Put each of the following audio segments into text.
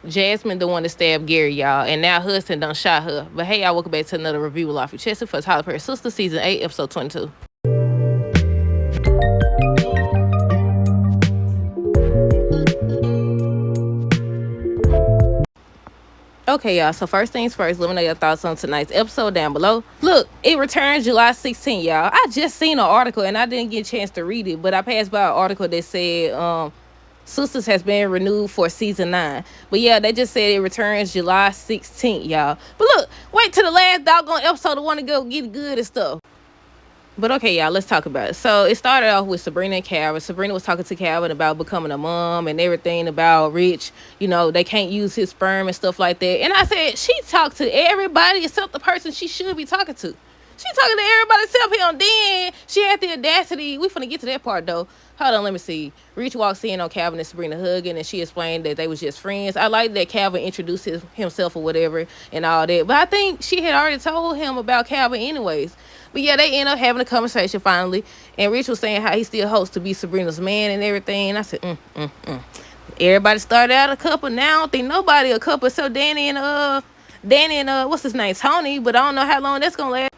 Jasmine, the one that stabbed Gary, y'all, and now Hudson done shot her. But hey, y'all, welcome back to another review with Lawful Chester for Tyler Perry Sistas, Season 8, Episode 22. Okay, y'all, so first things first, let me know your thoughts on tonight's episode down below. Look, it returns July 16th, y'all. I just seen an article, and I didn't get a chance to read it, but I passed by an article that said, Sistas has been renewed for season 9. But yeah, they just said it returns July 16th, y'all. But look, wait till the last doggone episode to want to go get good and stuff. But okay, y'all, let's talk about it. So it started off with Sabrina and Calvin. Sabrina was talking to Calvin about becoming a mom and everything about Rich. You know, they can't use his sperm and stuff like that. And I said, she talked to everybody except the person she should be talking to. She talking to everybody except him. Then she had the audacity. We finna get to that part, though. Hold on, let me see. Rich walks in on Calvin and Sabrina hugging, and she explained that they was just friends. I like that Calvin introduced himself or whatever and all that. But I think she had already told him about Calvin anyways. But yeah, they end up having a conversation finally. And Rich was saying how he still hopes to be Sabrina's man and everything. And I said, Everybody started out a couple. Now I don't think nobody a couple. So Danny and what's his name? Tony. But I don't know how long that's going to last.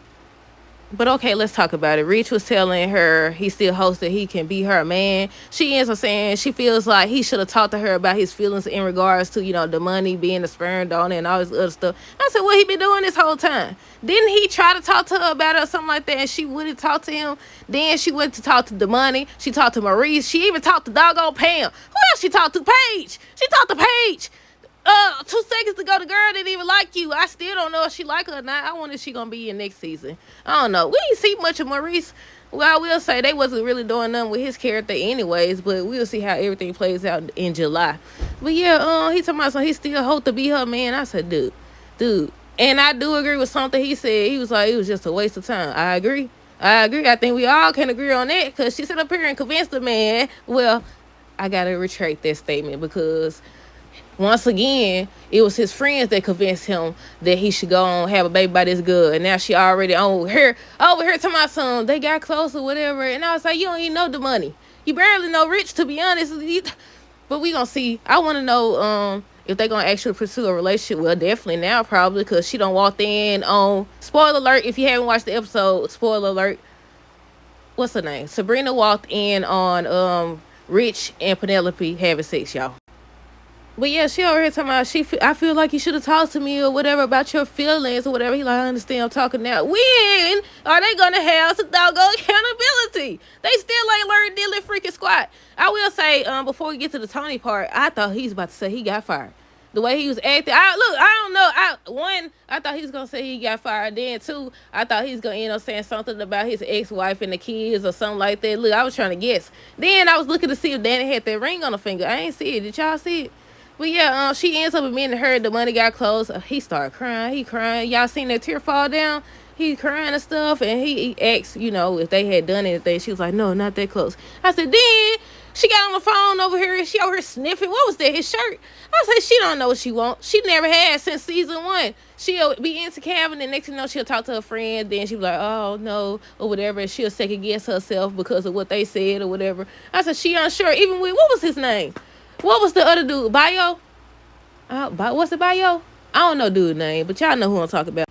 But okay, let's talk about it. Rich was telling her he still hopes that he can be her man. She ends up saying she feels like he should have talked to her about his feelings in regards to, you know, the money, being a sperm donor and all this other stuff. I said, what he been doing this whole time? Didn't he try to talk to her about it or something like that? And she wouldn't talk to him. Then she went to talk to the money. She talked to Maurice. She even talked to doggone Pam. Who else she talked to? Paige. She talked to Paige. 2 seconds ago, the girl didn't even like you. I still don't know if she like her or not. I wonder if she gonna be in next season. I don't know. We didn't see much of Maurice. Well, I will say they wasn't really doing nothing with his character anyways, but we'll see how everything plays out in July. But yeah, he talking about something. He still hope to be her man. I said, dude. And I do agree with something he said. He was like, it was just a waste of time. I agree. I think we all can agree on that, because she sat up here and convinced the man. Well, I gotta retract that statement, because once again, it was his friends that convinced him that he should go on have a baby by this girl. And now she already over here to my son. They got close or whatever. And I was like, you don't even know the money. You barely know Rich, to be honest. But we gonna see. I want to know if they gonna actually pursue a relationship. Well, definitely now, probably, because she done walked in on, spoiler alert, if you haven't watched the episode, spoiler alert, what's her name? Sabrina walked in on Rich and Penelope having sex, y'all. But yeah, she over here talking about I feel like you should have talked to me or whatever about your feelings or whatever. He like, I understand, I'm talking now. When are they gonna have some doggone accountability? They still ain't learned dealing freaking squat. I will say, before we get to the Tony part, I thought he was about to say he got fired. The way he was acting, I don't know. I thought he was gonna say he got fired. Then two, I thought he was gonna end up saying something about his ex-wife and the kids or something like that. Look, I was trying to guess. Then I was looking to see if Danny had that ring on the finger. I ain't see it. Did y'all see it? But yeah, she ends up admitting to her the money got close. He started crying. He crying. Y'all seen that tear fall down? He crying and stuff. And he asked, if they had done anything. She was like, no, not that close. I said, then she got on the phone over here. She over here sniffing. What was that? His shirt. I said, she don't know what she wants. She never had since season 1. She'll be into Calvin, and next thing you know, she'll talk to her friend. Then she'll be like, oh, no, or whatever. And she'll second guess herself because of what they said or whatever. I said, she unsure. Even with, what was his name? What was the other dude? Bio? What's it, Bio? I don't know dude's name, but y'all know who I'm talking about.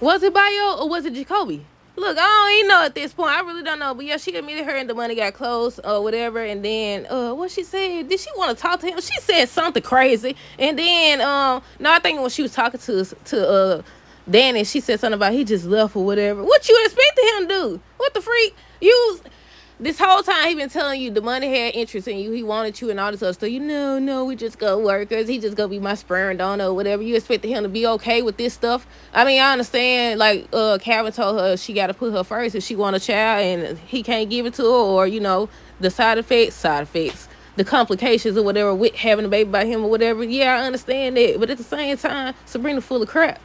Was it Bio or was it Jacoby? Look, I don't even know at this point. I really don't know. But yeah, she admitted her and the money got close or whatever. And then, what she said? Did she want to talk to him? She said something crazy. And then, no, I think when she was talking to Danny, she said something about he just left or whatever. What you expected him to do? What the freak? This whole time he been telling you the money had interest in you. He wanted you and all this other stuff. No, we just go workers. He just gonna be my sperm donor or whatever. You expected him to be okay with this stuff? I mean, I understand. Like, Calvin told her she got to put her first if she want a child, and he can't give it to her, or the side effects, the complications or whatever with having a baby by him or whatever. Yeah, I understand that. But at the same time, Sabrina full of crap.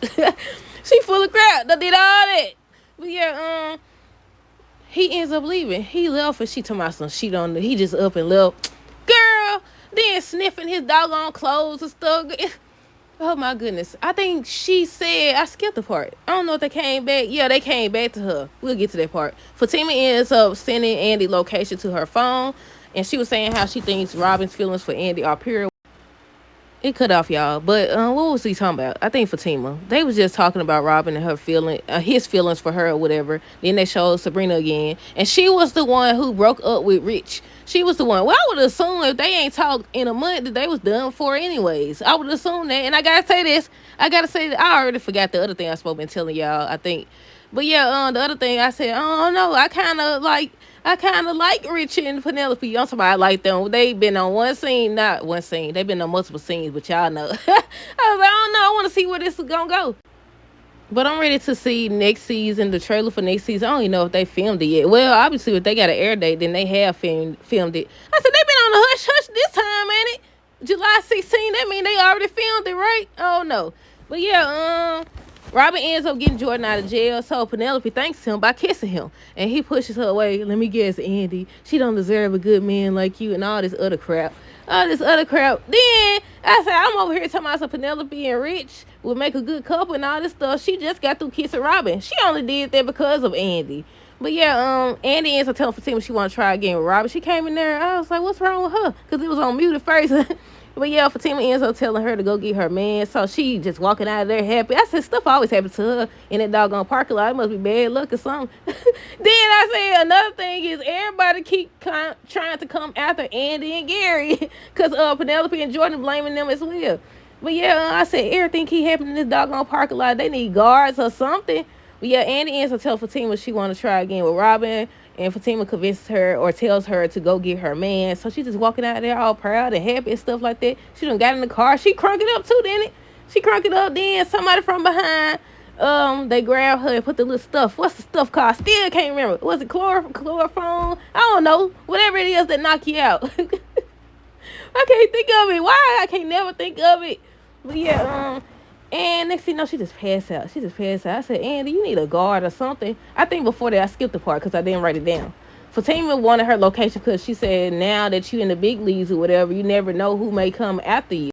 She full of crap. They did all that. But yeah, he ends up leaving. He left and she told me some shit on he just up and left. Girl, then sniffing his doggone clothes and stuff. Oh my goodness. I think she said, I skipped the part. I don't know if they came back. Yeah, they came back to her. We'll get to that part. Fatima ends up sending Andy location to her phone. And she was saying how she thinks Robin's feelings for Andy are pure. It cut off, y'all. But what was he talking about? I think Fatima. They was just talking about Robin and her his feelings for her or whatever. Then they showed Sabrina again, and she was the one who broke up with Rich. She was the one. Well, I would assume if they ain't talked in a month that they was done for anyways. I would assume that. And I gotta say this. I gotta say that I already forgot the other thing I supposed to been telling y'all. I think. But yeah, the other thing I said, oh no, I kind of like Richie and Penelope. I'm somebody I like them. They been on one scene, not one scene. They been on multiple scenes, but y'all know. I was like, I don't know. I want to see where this is gonna go. But I'm ready to see next season, the trailer for next season. I don't even know if they filmed it yet. Well, obviously, if they got an air date, then they have filmed it. I said, they been on the hush hush this time, ain't it? July 16th, that mean they already filmed it, right? Oh, no. But yeah, Robin ends up getting Jordan out of jail, so Penelope thanks him by kissing him. And he pushes her away. Let me guess, Andy, she don't deserve a good man like you and all this other crap. All this other crap. Then I said, I'm over here talking about some Penelope and Rich would make a good couple and all this stuff. She just got through kissing Robin. She only did that because of Andy. But yeah, Andy ends up telling Fatima she want to try again with Robin. She came in there. I was like, what's wrong with her? Because it was on mute at first. But yeah, Fatima ends up telling her to go get her man. So she just walking out of there happy. I said, stuff always happens to her in that doggone parking lot. It must be bad luck or something. Then I said, another thing is everybody keep trying to come after Andy and Gary. Because Penelope and Jordan blaming them as well. But yeah, I said, everything keep happening in this doggone parking lot. They need guards or something. But yeah, Andy ends up telling Fatima she want to try again with Robin. And Fatima convinces her or tells her to go get her man. So she's just walking out there all proud and happy and stuff like that. She done got in the car. She crunk it up too, didn't it? She crunk it up. Then somebody from behind, they grab her and put the little stuff. What's the stuff called? Still can't remember. Was it chloroform? I don't know. Whatever it is that knock you out. I can't think of it. Why? I can't never think of it. But yeah, and next thing you know, she just passed out. She just passed out. I said, Andy, you need a guard or something. I think before that, I skipped the part because I didn't write it down. Fatima wanted her location because she said now that you in the big leagues or whatever, you never know who may come after you.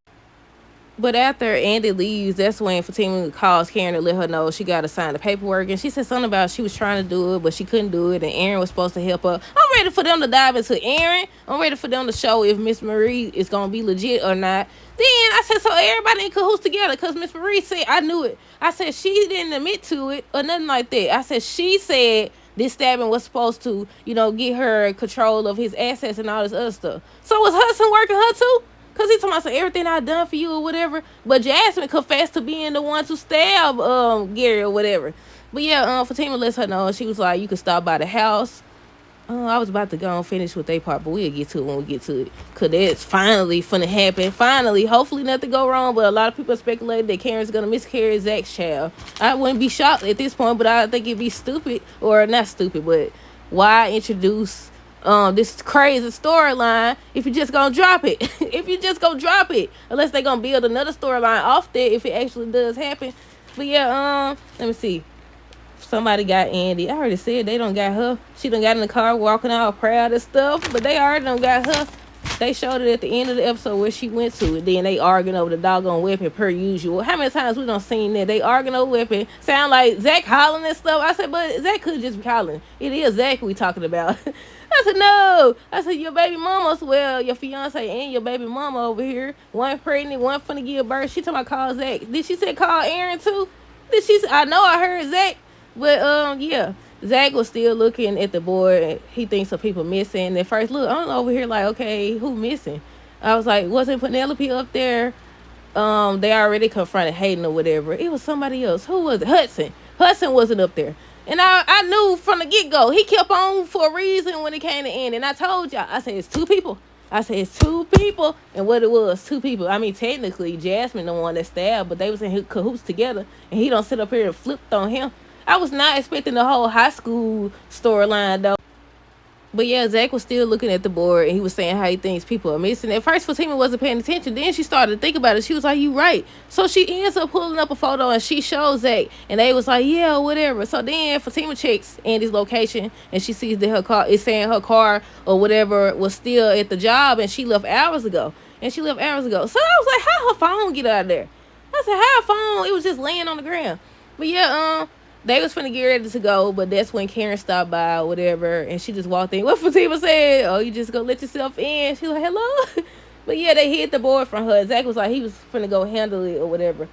But after Andy leaves, that's when Fatima calls Karen to let her know she got to sign the paperwork. And she said something about she was trying to do it, but she couldn't do it. And Aaron was supposed to help her. I'm ready for them to dive into Aaron. I'm ready for them to show if Miss Marie is going to be legit or not. Then I said, so everybody in cahoots together. Because Miss Marie said, I knew it. I said, she didn't admit to it or nothing like that. I said, she said this stabbing was supposed to, get her control of his assets and all this other stuff. So was Hudson working her too? Because he told me, I said, everything I done for you or whatever. But Jasmine confessed to being the one to stab Gary or whatever. But yeah, Fatima lets her know. She was like, you can stop by the house. I was about to go and finish with their part, but we'll get to it when we get to it. Because it's finally finna happen. Finally. Hopefully nothing go wrong. But a lot of people speculated that Karen's going to miscarry Zach's child. I wouldn't be shocked at this point, but I think it'd be stupid. Or not stupid, but why introduce this crazy storyline if you just gonna drop it. If you just gonna drop it, unless they gonna build another storyline off there if it actually does happen. But yeah, let me see. Somebody got Andy. I already said they don't got her. She done got in the car walking all proud and stuff, but they already done got her. They showed it at the end of the episode where she went to it. Then they arguing over the doggone weapon per usual. How many times we done seen that? They arguing over weapon. Sound like Zach hollering and stuff. I said, but Zach could just be hollering. It is Zach we talking about. I said, no. I said, your baby mama's, well, your fiance and your baby mama over here. One pregnant, one finna give birth. She talking about call Zach. Did she say call Aaron too? Did she? I know I heard Zach. But, yeah. Zach was still looking at the board. He thinks some people missing. At first, look, I'm over here like, okay, who missing? I was like, wasn't Penelope up there? They already confronted Hayden or whatever. It was somebody else. Who was it? Hudson. Hudson wasn't up there. And I knew from the get-go. He kept on for a reason when it came to end. And I told y'all, I said, it's two people. I said, it's two people. And what it was, two people. I mean, technically, Jasmine the one that stabbed, but they was in cahoots together. And he don't sit up here and flipped on him. I was not expecting the whole high school storyline, though. But yeah, Zach was still looking at the board, and he was saying how he thinks people are missing. At first, Fatima wasn't paying attention. Then she started to think about it. She was like, you right. So she ends up pulling up a photo, and she shows Zach. And they was like, yeah, whatever. So then Fatima checks Andy's location, and she sees that her car is saying her car or whatever was still at the job, and she left hours ago. So I was like, how her phone get out of there? I said, how her phone? It was just laying on the ground. But yeah, they was finna get ready to go, but that's when Karen stopped by or whatever, and she just walked in. What Fatima said, oh, you just gonna let yourself in? She was like, hello? But yeah, they hid the board from her. Zach was like he was finna go handle it or whatever.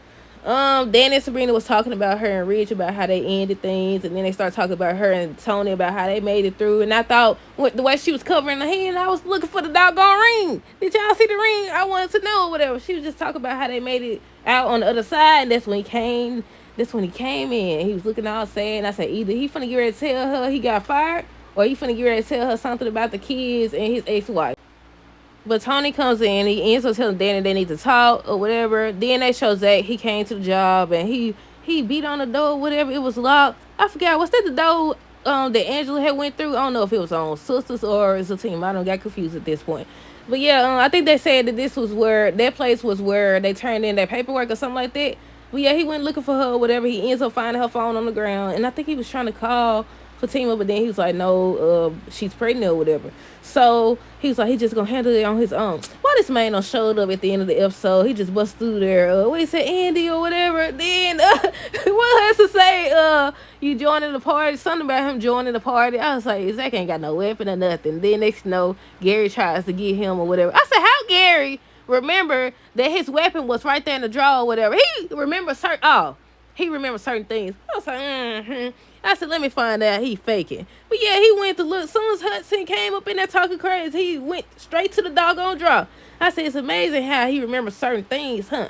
Dan and Sabrina was talking about her and Rich about how they ended things, and then they started talking about her and Tony about how they made it through. And I thought the way she was covering her hand, I was looking for the doggone ring. Did y'all see the ring? I wanted to know or whatever. She was just talking about how they made it out on the other side, and that's when he came. That's when he came in. He was looking all sad, and I said either he finna get ready to tell her he got fired, or he finna get ready to tell her something about the kids and his ex-wife. But Tony comes in, he ends up telling Danny they need to talk or whatever. Then they show Zach, he came to the job and he beat on the door, whatever, it was locked. I forgot, was that the door that Angela had went through? I don't know if it was on Sistas or it's a team. I don't got confused at this point. But yeah, I think they said that this was where, that place was where they turned in their paperwork or something like that. But yeah, he went looking for her or whatever. He ends up finding her phone on the ground. And I think he was trying to call Fatima, but then he was like, no, she's pregnant or whatever. So he was like, he just gonna handle it on his own. Why this man don't showed up at the end of the episode? He just bust through there. What he said, Andy or whatever. Then what has to say? You joining the party? Something about him joining the party. I was like, Zach ain't got no weapon or nothing. Then next you know, Gary tries to get him or whatever. I said, how Gary remember that his weapon was right there in the drawer or whatever? He remembers certain things. I was like, I said, let me find out he faking. But yeah, he went to look. As soon as Hudson came up in there talking crazy, he went straight to the doggone draw. I said, it's amazing how he remembers certain things, huh?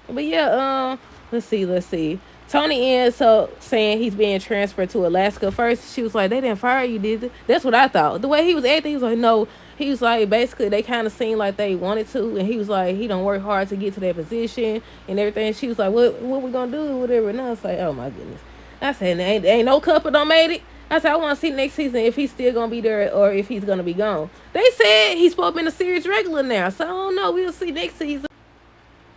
But yeah, let's see. Tony ends up saying he's being transferred to Alaska. First, she was like, they didn't fire you, did they? That's what I thought. The way he was acting, he was like, no. He was like, basically, they kind of seemed like they wanted to. And he was like, he don't work hard to get to that position and everything. She was like, what we going to do, whatever. And I was like, oh, my goodness. I said, ain't no couple don't made it. I said, I want to see next season if he's still going to be there or if he's going to be gone. They said he's supposed to be a series regular now. So I don't know. We'll see next season.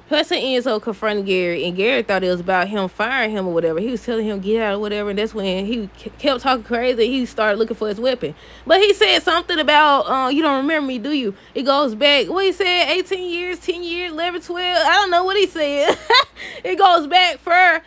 Hudson ends up confronting Gary, and Gary thought it was about him firing him or whatever. He was telling him get out or whatever, and that's when he kept talking crazy. He started looking for his weapon. But he said something about, you don't remember me, do you? It goes back, what he said, 18 years, 10 years, 11, 12. I don't know what he said. It goes back for...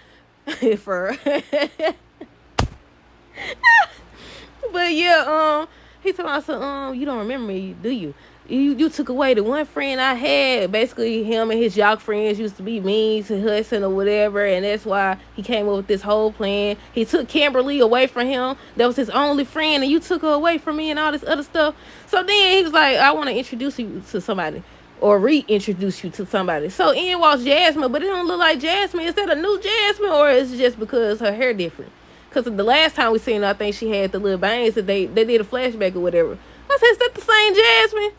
But yeah, he told me, so, you don't remember me, do you? You took away the one friend I had. Basically, him and his jock friends used to be mean to Hudson or whatever, and that's why he came up with this whole plan. He took Kimberly away from him. That was his only friend, and you took her away from me and all this other stuff. So then he was like, I want to introduce you to somebody or reintroduce you to somebody. So Ian walks Jasmine, but it don't look like Jasmine. Is that a new Jasmine, or is it just because her hair different? Because the last time we seen her, I think she had the little bangs that they did a flashback or whatever. I said, is that the same Jasmine?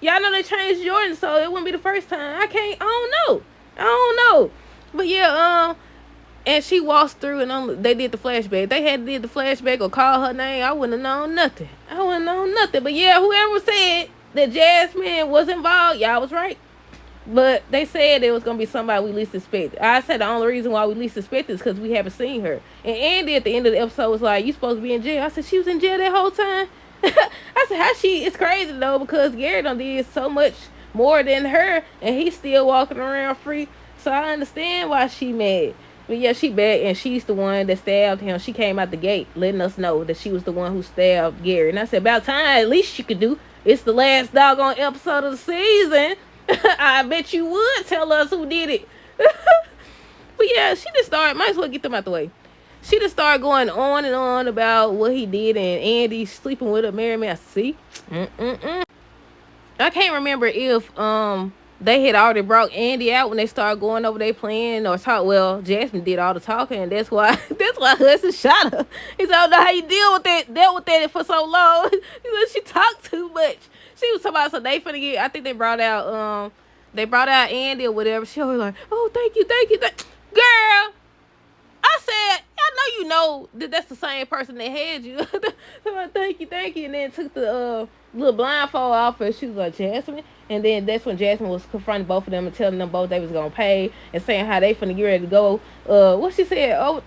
Y'all know they changed Jordan, so it wouldn't be the first time. I don't know. But yeah, and she walks through and they did the flashback. They had did the flashback or call her name, I wouldn't have known nothing. But yeah, whoever said that Jasmine was involved, y'all was right. But they said it was going to be somebody we least expected. I said the only reason why we least expected is because we haven't seen her. And Andy at the end of the episode was like, you supposed to be in jail. I said, she was in jail that whole time? I said, it's crazy though, because Gary done did so much more than her, and he's still walking around free. So I understand why she mad. But yeah, she bad, and she's the one that stabbed him. She came out the gate letting us know that she was the one who stabbed Gary. And I said, about time, at least she could do. It's the last doggone episode of the season. I bet you would tell us who did it. But yeah, she just started, might as well get them out the way. She just started going on and on about what he did and Andy sleeping with her, married man. See? I can't remember if they had already brought Andy out when they started going over their plan or talk. Well, Jasmine did all the talking, and that's why Hudson shot her. He said, I don't know how you dealt with that for so long. He said she talked too much. She was talking about, so they finna get, I think they brought out Andy or whatever. She was like, oh, thank you. Girl, I said, I know you know that that's the same person that had you. So like, thank you. And then took the little blindfold off, and she was like, Jasmine. And then that's when Jasmine was confronting both of them and telling them both they was going to pay and saying how they finna get ready to go, what she said,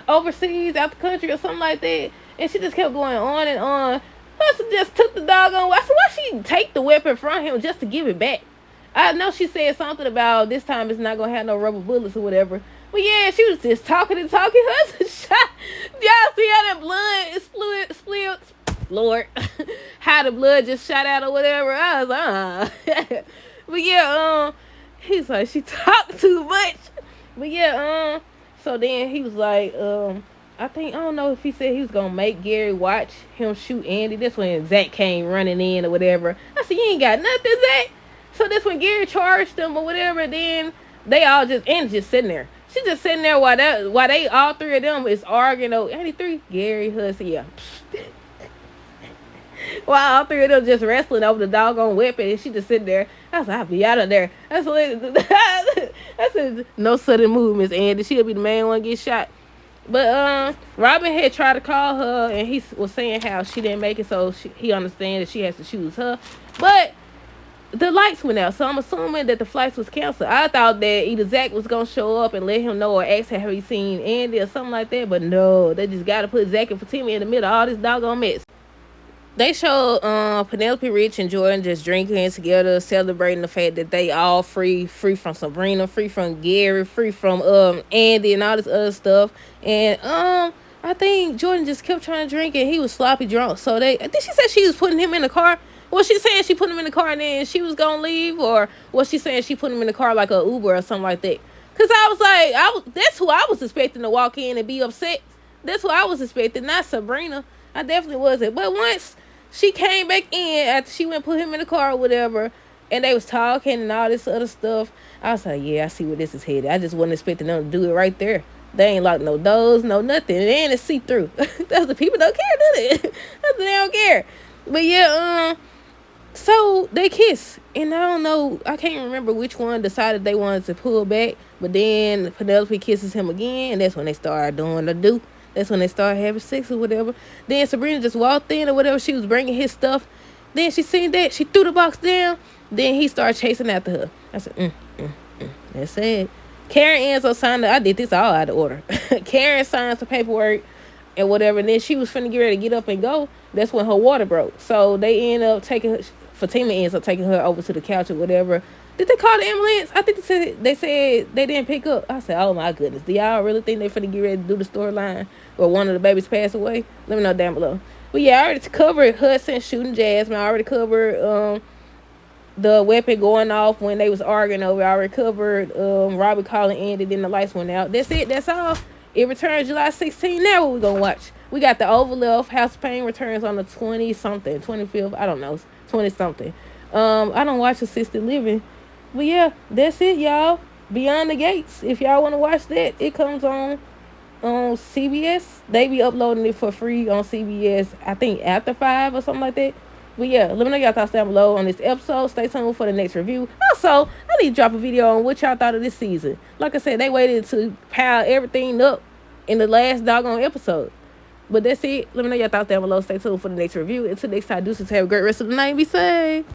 overseas, out the country or something like that. And she just kept going on and on. Hudson just took the doggone. I said, why she take the weapon from him just to give it back? I know she said something about this time it's not going to have no rubber bullets or whatever. But yeah, she was just talking. Hudson shot. Y'all see how that blood split? Lord. How the blood just shot out or whatever. I was like, But yeah, he's like, she talked too much. But yeah, so then he was like, I don't know if he said he was gonna make Gary watch him shoot Andy. This when Zach came running in or whatever. I said, you ain't got nothing, Zach. So this when Gary charged them or whatever, then they all just Andy just sitting there. She just sitting there while they all three of them is arguing. Oh, Andy three, Gary, Hudson, yeah. While all three of them just wrestling over the doggone weapon, and she just sitting there. I was like, I'll be out of there. I said, no sudden movements, Andy. She'll be the main one to get shot. But Robin had tried to call her, and he was saying how she didn't make it, so he understands that she has to choose her. But the lights went out, so I'm assuming that the flights was canceled. I thought that either Zach was gonna show up and let him know, or ask have he seen Andy or something like that. But no, they just gotta put Zach and Fatima in the middle of all this doggone mess. They showed Penelope Rich and Jordan just drinking together, celebrating the fact that they all free from Sabrina, free from Gary, free from Andy and all this other stuff. And I think Jordan just kept trying to drink and he was sloppy drunk. So I think she said she was putting him in the car. Was she saying she put him in the car and then she was gonna leave, or was she saying she put him in the car like a Uber or something like that? Cause I was like, that's who I was expecting to walk in and be upset. That's who I was expecting, not Sabrina. I definitely wasn't. But once she came back in after she went and put him in the car or whatever, and they was talking and all this other stuff, I was like, yeah, I see where this is headed. I just wasn't expecting them to do it right there. They ain't locked no doors, no nothing. And then it's see-through. That's the people don't care, do they? They don't care. But yeah, so they kiss. And I don't know, I can't remember which one decided they wanted to pull back. But then Penelope kisses him again, and that's when they started doing the do. That's when they started having sex or whatever. Then Sabrina just walked in or whatever. She was bringing his stuff. Then she seen that. She threw the box down. Then he started chasing after her. I said, That's sad. Karen ends up signing. I did this all out of order. Karen signs the paperwork and whatever. And then she was finna get ready to get up and go. That's when her water broke. So they end up taking her. Fatima ends up taking her over to the couch or whatever. Did they call the ambulance? I think they said they didn't pick up. I said, oh my goodness. Do y'all really think they finna get ready to do the storyline where one of the babies passed away? Let me know down below. But yeah, I already covered Hudson shooting Jasmine. I already covered the weapon going off when they was arguing over. I already covered Robbie calling Andy, then the lights went out. That's it. That's all. It returns July 16th. Now what we gonna watch? We got the Overleft. House of Pain returns on the 20-something. 25th. I don't know. 20-something. I don't watch Assisted Living. But yeah, that's it, y'all. Beyond the Gates. If y'all want to watch that, it comes on CBS. They be uploading it for free on CBS, I think after 5 or something like that. But yeah, let me know y'all thoughts down below on this episode. Stay tuned for the next review. Also, I need to drop a video on what y'all thought of this season. Like I said, they waited to pile everything up in the last doggone episode. But that's it. Let me know your thoughts down below. Stay tuned for the next review. Until next time, deuces. Have a great rest of the night. Be safe.